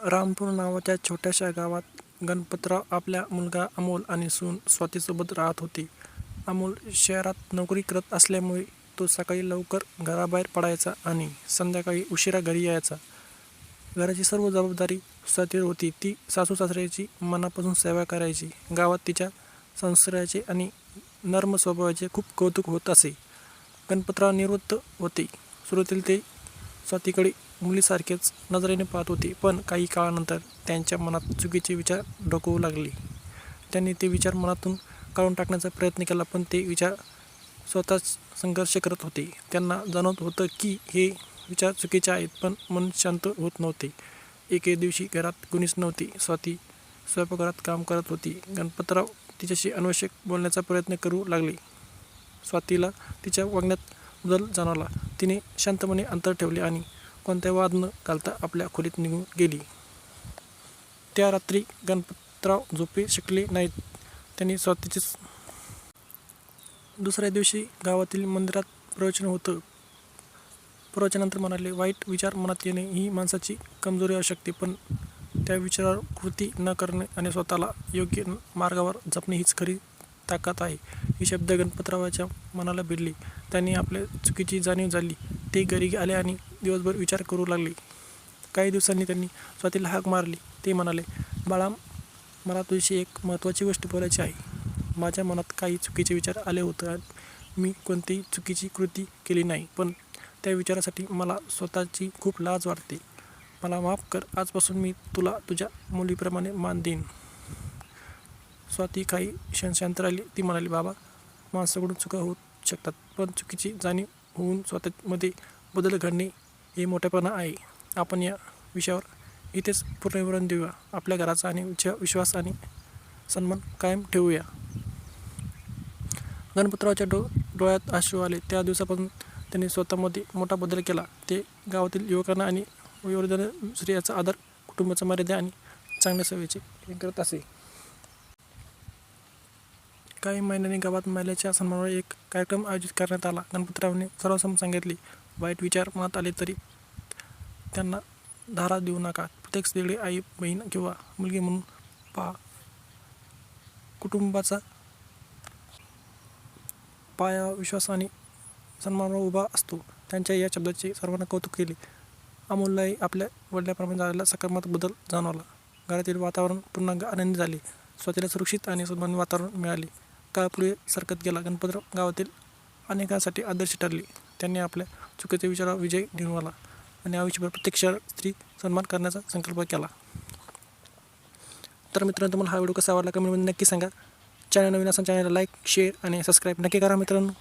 रामपूर नावाच्या छोट्याशा गावात गणपतराव आपल्या मुलगा अमोल आणि सून स्वातीसोबत राहत होते. अमोल शहरात नोकरी करत असल्यामुळे तो सकाळी लवकर घराबाहेर पडायचा आणि संध्याकाळी उशिरा घरी यायचा. घराची सर्व जबाबदारी स्वातीवर होती. ती सासू-सासऱ्याची मनापासून सेवा करायची. गावात तिच्या संस्काराचे आणि नर्म स्वभावाचे खूप कौतुक होत असे. गणपतराव निवृत्त होते. सुरुवातीला ते स्वातीकडे मुलीसारखेच नजरेने पाहत होते, पण काही काळानंतर त्यांच्या मनात चुकीचे विचार डोकावू लागले. त्यांनी ते विचार मनातून काढून टाकण्याचा प्रयत्न केला, पण ते विचार स्वतःच संघर्ष करत होते. त्यांना जाणवत होतं की हे विचार चुकीचे आहेत, पण मन शांत होत नव्हते. एके दिवशी घरात कुणीच नव्हते. स्वाती स्वयंपाकघरात काम करत होती. गणपतराव तिच्याशी अनावश्यक बोलण्याचा प्रयत्न करू लागले. स्वातीला तिच्या वागण्यात बदल जाणवला. तिने शांतपणे अंतर ठेवले आणि कोणत्या वाद न घालता आपल्या खोलीत निघून गेली. त्या रात्री गणपतराव झोपू शकले नाहीत. त्यांनी स्वातीचेच. दुसऱ्या दिवशी गावातील मंदिरात प्रवचन होतं. प्रवचनानंतर म्हणाले, वाईट विचार मनात येणे ही माणसाची कमजोरी असू शकते, पण त्या विचारावर कृती न करणे आणि स्वतःला योग्य मार्गावर जपणे हीच खरी ताकद आहे. ही शब्द गणपतरावाच्या मनाला भिडले. त्यांनी आपल्या चुकीची जाणीव झाली. ते घरी आले आणि दिवसभर विचार करू लागले. काही दिवसांनी त्यांनी स्वातीला हाक मारली. ते म्हणाले, बाळा, मला तुझ्याशी एक महत्त्वाची गोष्ट बोलायची आहे. माझ्या मनात काही चुकीचे विचार आले होते. मी कोणतीही चुकीची कृती केली नाही, पण त्या विचारासाठी मला स्वतःची खूप लाज वाटते. मला माफ कर. आजपासून मी तुला तुझ्या मुलीप्रमाणे मान देईन. स्वाती काही क्षण शांत राहिली. ती म्हणाली, बाबा, माणसाकडून चुका होऊ शकतात, पण चुकीची जाणीव होऊन स्वतःमध्ये बदल घडणे हे मोठेपणा आहे. आपण या विषयावर इथेच पूर्णविराम देऊया. आपल्या घराचा आणि विश्वास आणि सन्मान कायम ठेवूया. गणपतरावच्या डोळ्यात अश्रू आले. त्या दिवसापासून त्यांनी स्वतःमध्ये मोठा बदल केला. ते गावातील युवकांना आणि वयोवृद्धांना स्त्रियांचा आदर, कुटुंबाचा मर्यादा आणि चांगल्या सवयीचे करत असे. काही महिन्यांनी गावात महिलांच्या सन्मानावर एक कार्यक्रम आयोजित करण्यात आला. गणपतरावने सर्वांसमोर सांगितले, वाईट विचार मनात आले तरी त्यांना धारा देऊ नका. प्रत्येक स्त्रीकडे आई, बहीण किंवा मुलगी म्हणून पहा. कुटुंबाचा पाया विश्वास आणि सन्मानावर उभा असतो. त्यांच्या या शब्दाचे सर्वांना कौतुक केले. अमोललाही आपल्या वडिलांप्रमाणे झालेला सकारात्मक बदल जाणवला. घरातील वातावरण पुन्हा आनंदी झाले. स्वतःला सुरक्षित आणि सन्मानित वातावरण मिळाले. काळ पुढे सरकत गेला. गणपतराव गावातील अनेकांसाठी आदर्श ठरले. त्यांनी आपल्या चुकीच्या विचारावर विजय मिळवला आणि आयुष्यभर प्रत्येक स्त्री सन्मान करण्याचा संकल्प केला. तर मित्रांनो, तुम्हाला हा व्हिडिओ कसा आवडला कमेंटमध्ये नक्की सांगा. चॅनल नवीन असेल चॅनलला लाईक, शेअर आणि सबस्क्राईब नक्की करा मित्रांनो.